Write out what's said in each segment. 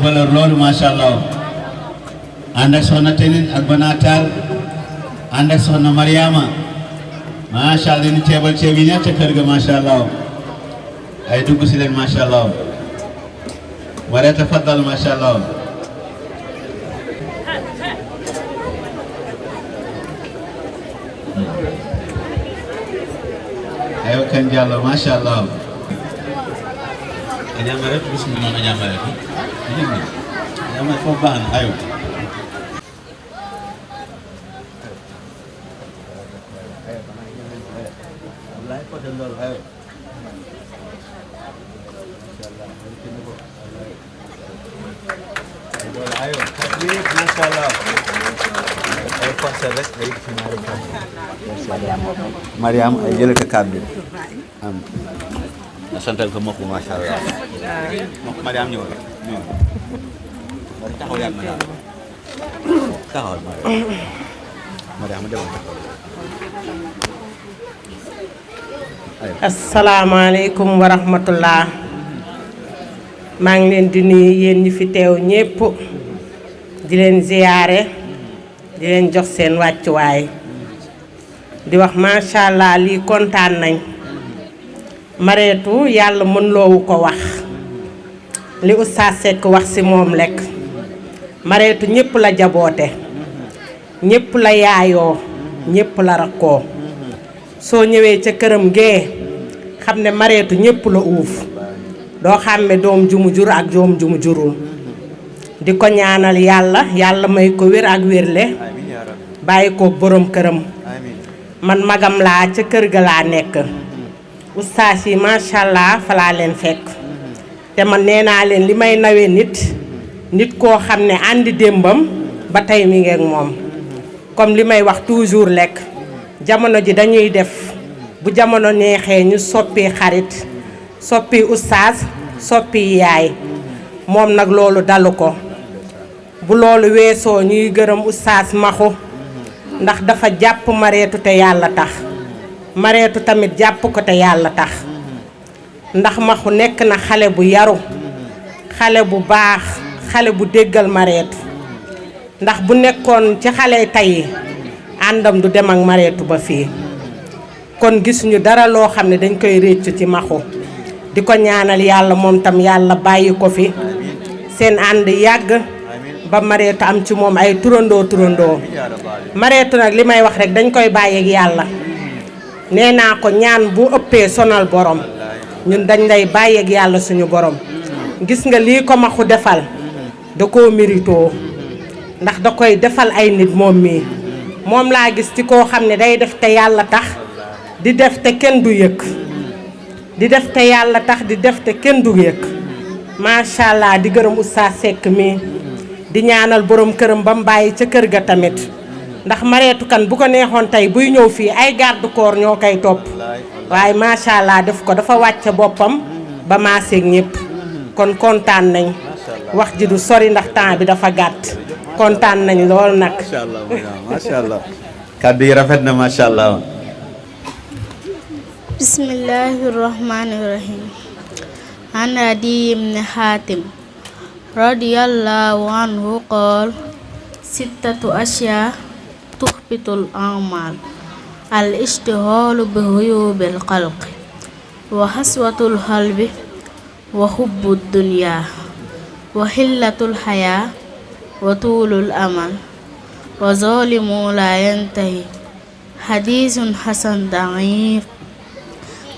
valeur loolu macha allah ànd ak soxna Tenin ak Bonatal ànd ak soxna Mariama macha allah ni ceebal ceeb yi ñett kër ga macha allah ay dugg si leen macha allah wala tafaddal macha allah ayo kan Diallo macha allah anyamare bismillah anyamare anyamare fo baax na ayo wallahi ko den dol ayo ayo takbir masyaallah ay force rek ay finale Mariam ay jël ka kaddu am na santal ko mokk masyaallah mokk Mariam ñëw bari taxaw yak na taxaw Mariam dem asalaamaaleykum wa rahmatullah maa ngi leen di nuyu yéen ñi fi teew ñépp di leen ziyaare di leen jox seen wàccuwaay di wax macha allah lii kontaan nañ Mareetu yàlla mën loowu ko wax li Oustaz Seck wax ci moom lekk Mareetu ñépp la jaboote ñépp la yaayoo ñépp la rakkoo soo ñëwee ca këram gee xam ne Mareetu ñépp la uuf doo xàmme doom ju mu jur ak doom ju mu jurul di ko ñaanal yàlla may ko wér ak wérle bàyyi ko borom këram man magam laa ca kër ga laa nekk ustaas yi macha allah fa laa leen fekk te man nee naa leen li may nawee nit koo xam ne àndi démbam ba tey mi ngi ak moom comme li may wax toujours lekk jamono ji dañuy def bu jamono neexee ñu soppi xarit soppi ustaas soppi yaay moom nag loolu dalu ko bu loolu weesoo ñuy gërëm ustaas Maxu ndax dafa jàpp Mareetu te yàlla tax Mareetu tamit jàpp ko te yàlla tax ndax Maxu nekk na xale bu yaru xale bu baax xale bu déggal Mareetu ndax bu nekkoon ci xale tey àndam du dem ak Mareetu ba fii kon gisuñu dara loo xam ne dañ koy réccu ci Maxu di ko ñaanal yàlla moom tam yàlla bàyyi ko fi seen ànd yàgg ba Mareetu am ci moom ay turandoo Mareetu nag li may wax rek dañ koy bàyyi ak yàlla nee naa ko ñaan bu ëppee sonal borom ñun dañ lay bàyyi ak yàlla suñu borom gis nga lii ko Maxu defal da koo méritoo ndax da koy defal ay nit moom mii moom laa gis ci koo xam ne day def te yàlla tax di def te kenn du yëg di def te yàlla tax di def te kenn du yëg macha allah di gërëm Oustaz Seck mi di ñaanal borom këram ba mu bàyyi ca kër ga tamit ndax Mareetu kan bu ko neexoon tey buy ñëw fii ay garde corps ñoo koy topp waaye macha allah def ko dafa wàcce boppam ba maaseeg ñëpp kon kontaan nañ wax ji du sori ndax temps bi dafa gàtt kontaan nañ lool nag. macha allah kàddu yi rafet na macha allah. Bismillahirrahmanirrahim. An Adi ibn Hatim radiyallahu anhu qala sittatu asya tuhbitul a'mal al-ishtighalu bi huyubil khalqi wa haswatul qalbi wa hubbud dunya wa hillatul haya wa tulul amal wa zalimu la yantahi hadithun hasan da'if.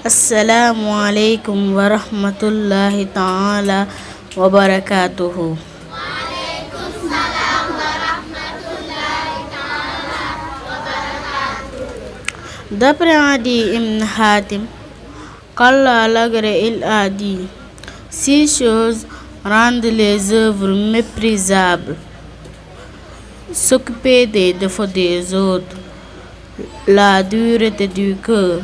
Assalamu alaikum warahmatullahi ta'ala wabarakatuhu. Waalaikumsalam warahmatullahi ta'ala wabarakatuh. D'après Adi ibn Hatim, qu'Allah l'agrée il a dit, 6 choses rendent les œuvres méprisables: s'occuper des défauts des autres, la dureté du cœur,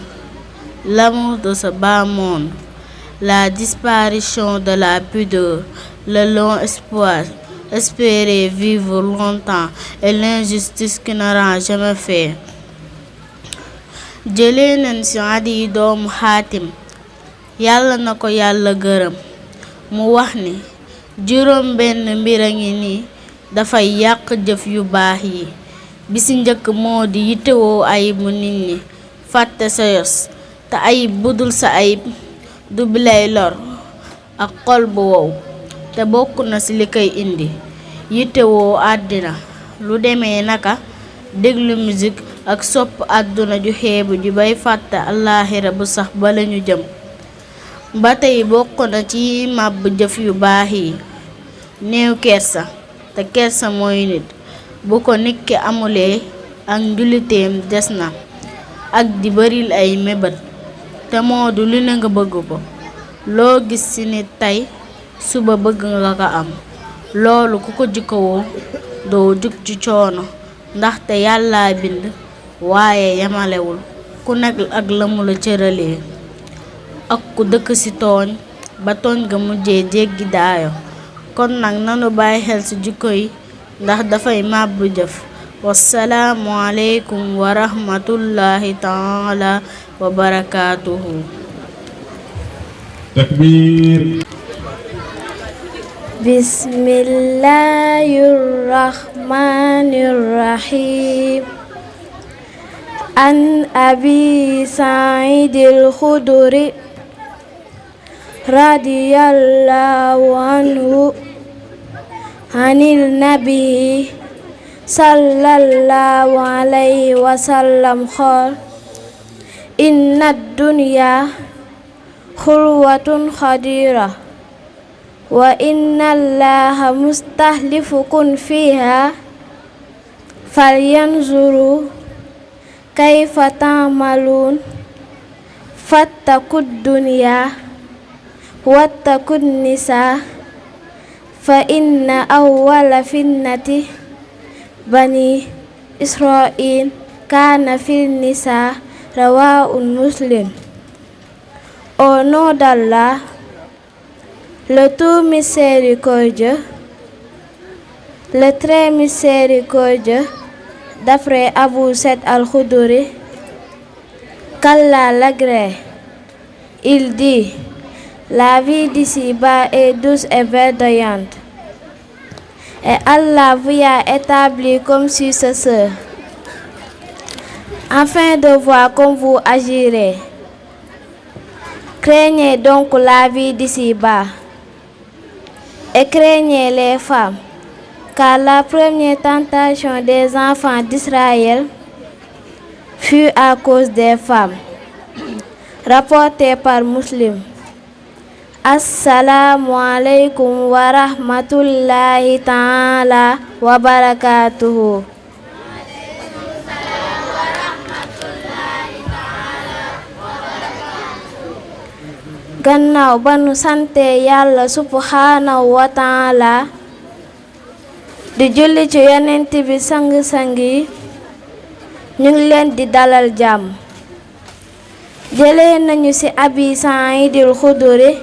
l'amour de ce bas monde, la disparition de la pudeur, le long espoir, espérer vivre longtemps et l'injustice qui ne rend jamais fait. Jëlee nañ ci Adi doomu Xaatim yàlla na ko yàlla gërëm mu wax ni juróom benn mbir a ngi nii dafay yàq jëf yu baax yi. bi ci njëkk moo di yittewoo ayibu nit ñi, fàtte sa yos, te ayib budul sa ayib du bi lay lor, ak xol bu wow, te bokk na ci li koy indi yittewoo àddina, lu demee naka déglu musique ak sopp àdduna ju xeebu ji bay fàtte àllaaxira bu sax ba lañu jëm. ba tey bokk na ci màbb jëf yu baax yi néew kersa, te kersa mooy nit bu ko nit ki amulee ak njuliteem des na, ak di baril ay mébét, te moo du lu ne nga bëgg ko, loo gis ci nit tey suba bëgg nga ko am, loolu ku ko jikkowoo doo jug ci coono, ndaxte yàlla bind waaye yemalewul ku nekk ak la mu la cëralee, ak ku dëkk ci tooñ ba tooñ nga mujjee jéggi daayo. kon nag nanu bàyyi xel ci jikko yi ndax dafay màbb jëf. wassalaamu aleykum wa rahmatullahi taala wa barakaatuhu. takbir. bismillahir rahmanir rahim. an abi sa'idil khudri radiyallahu anhu anil nabi sallallahu alayhi wa sallam qaal inna dunya khulwatun khadira wa inna allaha mustahlifukum fiha falyanzuru kayfa ta'malun fattakud dunya wattakun nisa fa inna awwala fitnati bani Israël kana fil nisa rawahu Muslim. Au nom d'Allah, le tout miséricordieux, le très miséricordieux, d'après Abu Saïd al-Khudri, qu'Allah l'agrée, il dit: la vie d'ici-bas est douce et verdoyante, et Allah vous a établi comme successeur, afin de voir comment vous agirez. Craignez donc la vie d'ici-bas, et craignez les femmes, car la première tentation des enfants d'Israël fut à cause des femmes. Rapporté par Muslim. Assalamu alaikum wa rahmatullahi ta'ala wa barakatuhu. Gannaaw ba nu sante Yàlla subhanahu wa ta'ala di julli ci yonent bi sang-sang yi, ñu ngi leen di dalal jàmm. Jëlee nañu ci Abi Sa'idil Khudri,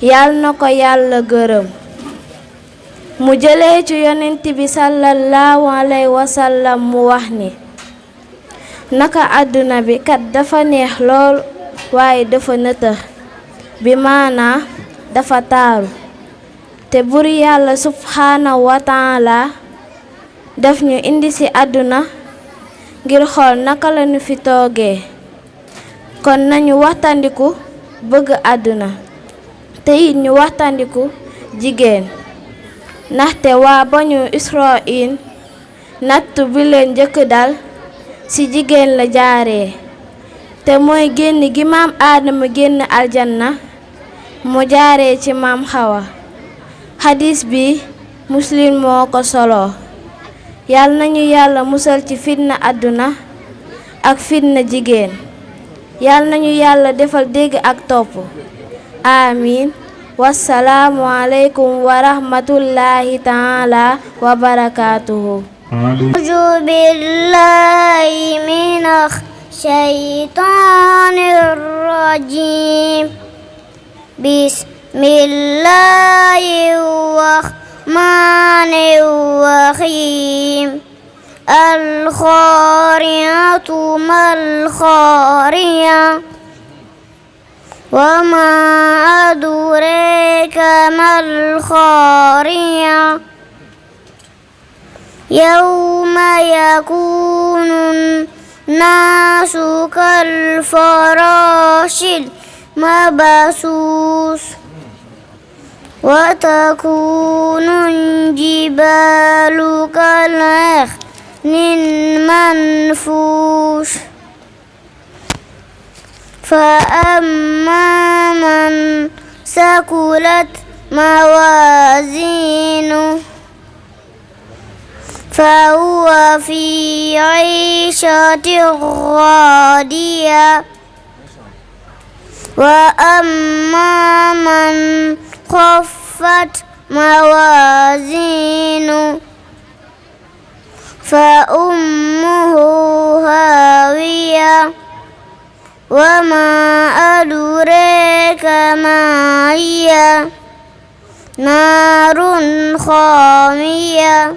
yàlla na ko Yàlla gërëm, mu jëlee ci yonent bi sallallahu alayhi wa sallam mu wax ni naka àdduna bi kat dafa neex lool waaye dafa nëtëx, bi maanaa dafa taaru, te bur Yàlla subhanahu wa ta'ala daf ñu indi ci àdduna ngir xool naka lañu fi toogee. kon nañu waxtandiku bëgg àdduna, te it ñu waxtandiku jigéen, ndaxte waa Banu Israël nattu bi leen njëkk dal ci jigéen la jaaree, te mooy génn gi maam Aadama génn aljanna mu jaaree ci maam Xawa. xadis bi Muslim moo ko solo. yàlla nañu Yàlla musal ci fitna àdduna ak fitna jigéen. yàlla nañu Yàlla defal dégg ak topp. amiin. wassalaamu aleykum wa rahmatullahi taala wa barakaatuhu. أعوذ بالله من الشيطان الرجيم. بسم الله الرحمن الرحيم. القارعة ما القارعة وما أدريك ما القارعة يوم يكون الناس كالفراش المبثوث وتكون الجبال كالعهن المنفوش فأما من ثقلت موازينه فهو في عيشة راضية وأما من خفت موازينه فأمه هاوية وما أدريك ما هي نار خامية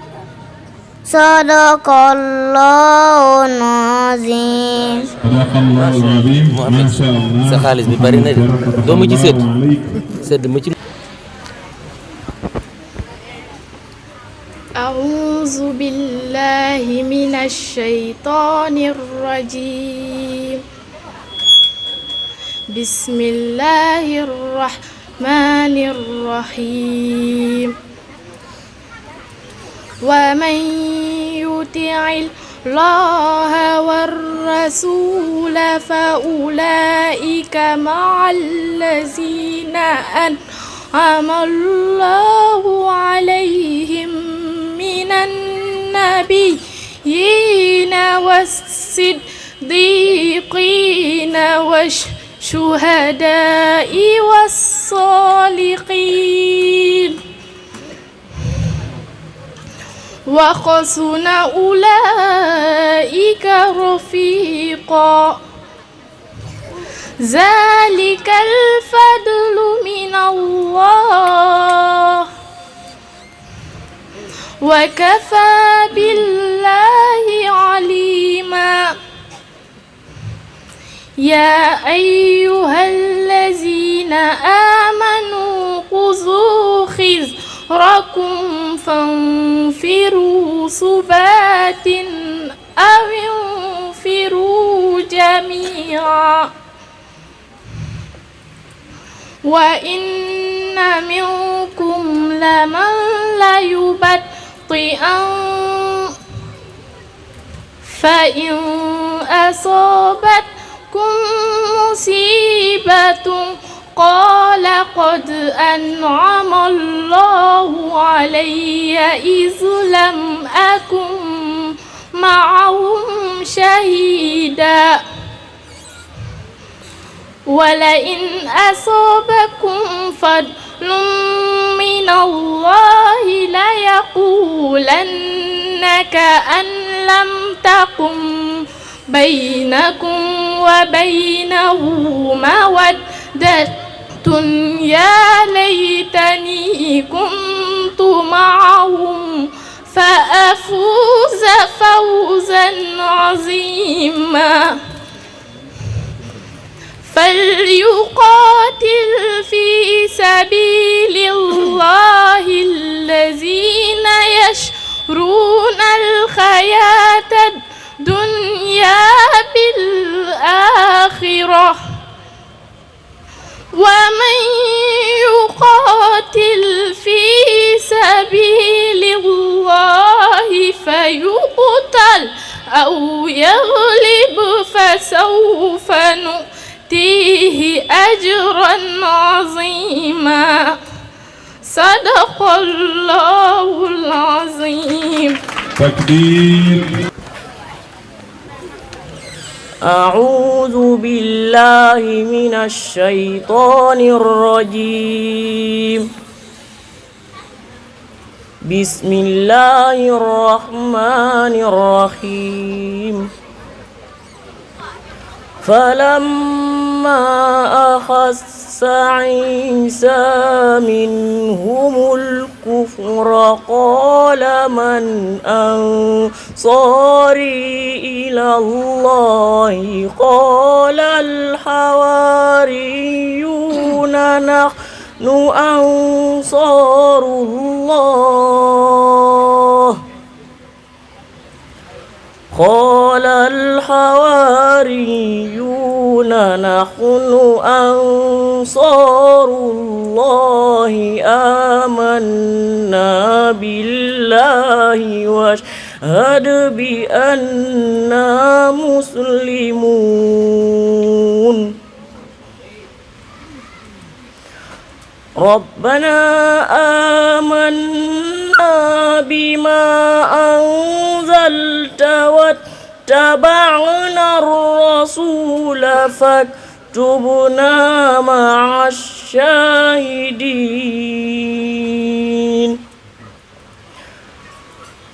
صدق الله العظيم. Sadaqallahul azim. Masya Allah. sa xaalis bi bari na de doo ma ci sedd ma ci. أعوذ بالله من الشيطان الرجيم بسم الله الرحمن الرحيم ومن يطع الله والرسول فأولئك مع الذين أنعم الله عليهم من النبيين والصديقين والشهداء والصالحين وحسن أولئك رفيقا ذلك الفضل من الله وكفى بالله عليما يا أيها الذين آمنوا خذوا حذركم فانفروا ثبات أو انفروا جميعا وإن منكم لمن ليبطئن فإن أصابتكم مصيبة قال قد أنعم الله علي إذ لم أكن معهم شهيدا ولئن أصابكم فضل من الله ليقولن كأن لم تكن بينكم وبينه مودة يا ليتني كنت معهم فأفوز فوزا عظيما فليقاتل في سبيل الله الذين يشرون الحياة الدنيا بالآخرة ومن يقاتل في سبيل الله فيقتل أو يغلب فسوف نؤتيه أجرا عظيما صدق الله العظيم. تكبير. أعوذ بالله من الشيطان الرجيم بسم الله الرحمن الرحيم فلما أخس عيسى منهم الكفر قال قال من أنصاري إلى الله قال الحواريون نحن أنصار الله قال الحواريون نحن أنصار الله آمنا بالله واشهد بأننا مسلمون ربنا آمنا بما أنزلت واتبعنا الرسول فاكتبنا مع الشاهدين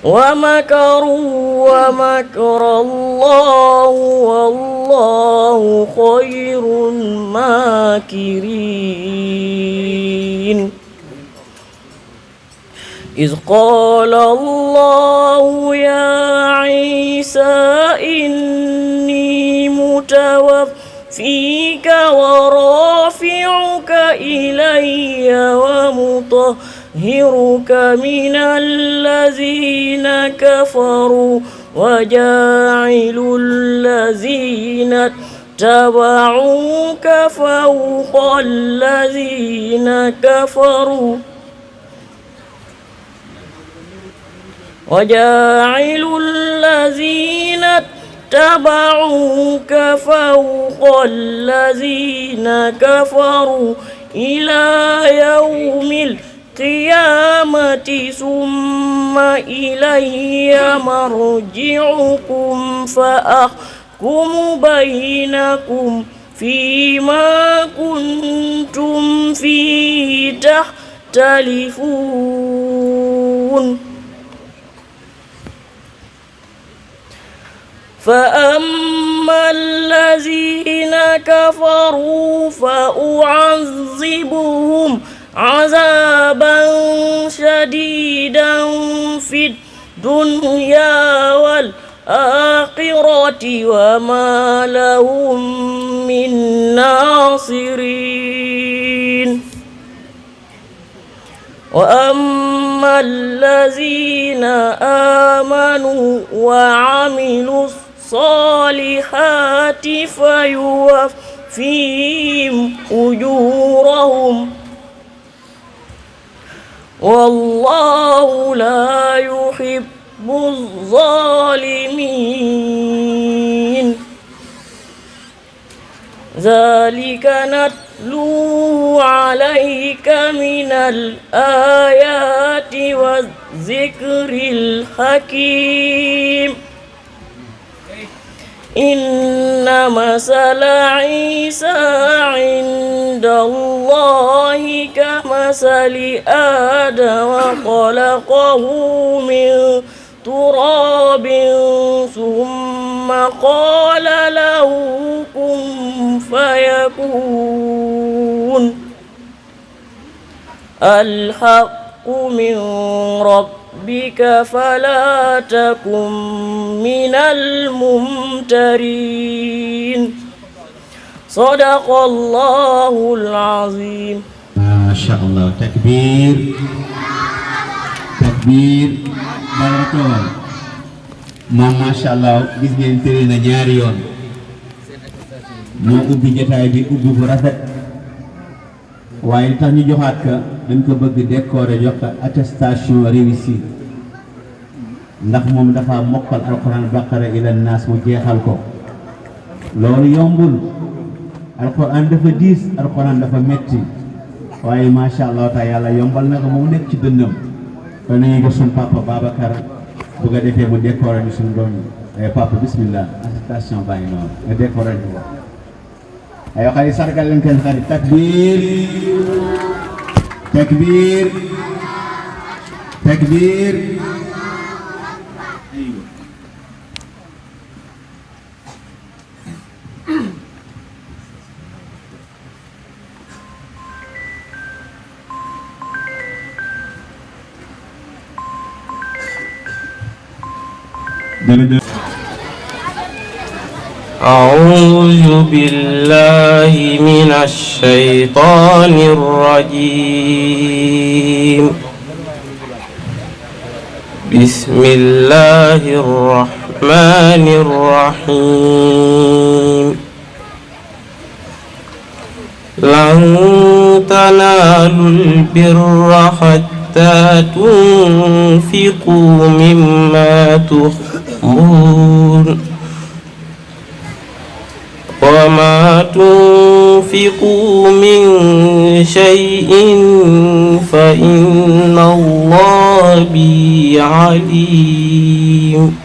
ومكروا ومكر الله والله خير الماكرين إذ قال الله يا عيسى إني متوفيك ورافعك إلي ومطهرك من الذين كفروا وجاعل الذين اتبعوك فوق الذين كفروا وجاعل الذين اتبعوك فوق الذين كفروا إلى يوم القيامة ثم إلي مرجعكم فأحكم بينكم فيما كنتم فيه تختلفون فأما الذين كفروا فأعذبهم عذابا شديدا في الدنيا والآخرة وما لهم من ناصرين وأما الذين آمنوا وعملوا الصالحات فيوفيهم أجورهم والله لا يحب الظالمين ذلك نتلوه عليك من الآيات والذكر الحكيم إن مثل عيسى عند الله كمثل آدم خلقه من تراب ثم قال له كن فيكون الحق من ربك فلا تكن من الممترين صدق الله العظيم. ما شاء الله. تكبير takbir barakallah. moom macha allah gis ngeen tëri na ñaari yoon moo ubbi jotaay bi ubbi bu rafet waaye li tax ñu joxaat ka dañ ko bëgg décorer jox ko attestation réussie ndax moom dafa mokkal alquran baqara ila naas mu jeexal ko loolu yombul. alquran dafa diis, alquran dafa metti waaye macha allah ta yàlla yombal na ko mu nekk ci dënnam. kon nañu jox suñu papa Babacar bu nga defee mu décorer ñu suñu doom ay papa bismillah attestation baa ngi noonu nga décorer ñu ko ay xarit sargal leen seen xarit takbir takbir takbir. أعوذ بالله من الشيطان الرجيم. بسم الله الرحمن الرحيم. لن تنالوا البر حتى تنفقوا مما تحبون وما تنفقوا من شيء فإن الله به عليم.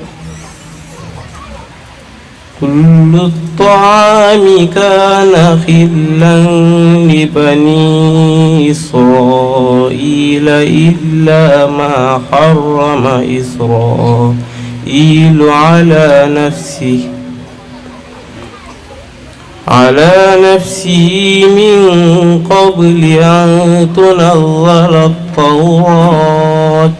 كل الطعام كان خلا لبني إسرائيل إلا ما حرم إسرائيل على نفسه من قبل أن تنزل التوراة.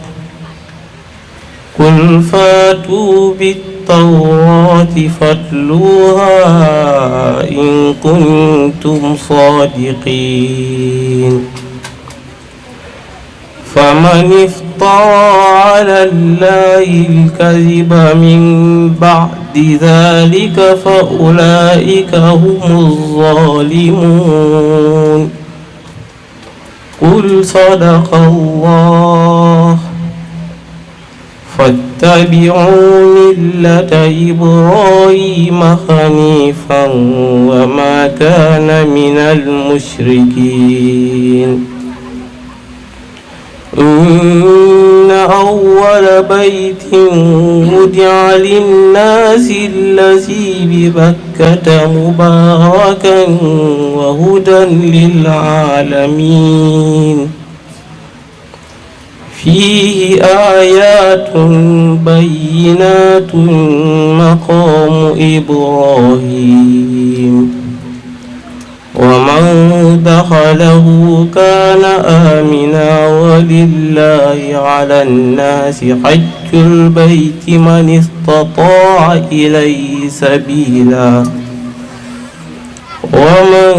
قل فاتوا بالتوراة فاتلوها إن كنتم صادقين. فمن افترى على الله الكذب من بعد ذلك فأولئك هم الظالمون. قل صدق الله فاتبعوا ملة إبراهيم حنيفا وما كان من المشركين. إن أول بيت وضع للناس الذي ببكة مباركا وهدى للعالمين. فيه آيات بينات مقام إبراهيم ومن دخله كان آمنا ولله على الناس حج البيت من استطاع إليه سبيلا ومن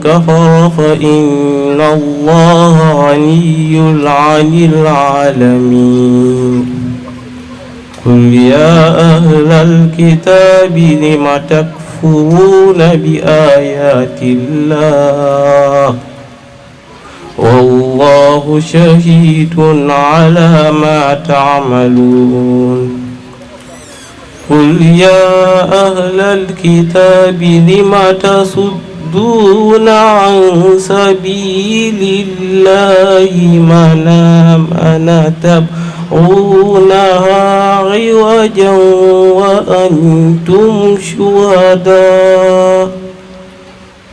كفر فإن الله غني عن العالمين. قل يا أهل الكتاب لم تكفرون بآيات الله والله شهيد على ما تعملون. قل يا أهل الكتاب لم تصدون عن سبيل الله من آمن تبغونها عوجا وأنتم شهداء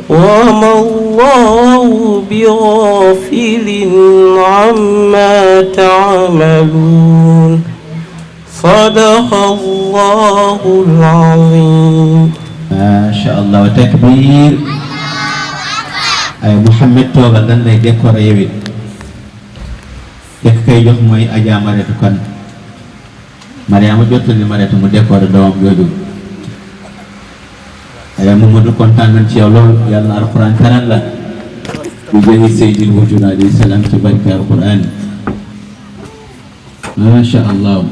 وما الله بغافل عما تعملون. صدق الله العظيم. ما شاء الله وتكبير. ay Muhammad toogal dan lay décorer yow it dëkk kay jox mooy Adja Maretu Kan Mariama jottali Maretu mu décorer doomam jooju. ay Mamadou kontaan nañ ci yow lool yàlla na alquran karan la bu jëni Seydil Wujud alayhi salaam ci barke alquran. ma sha Allah.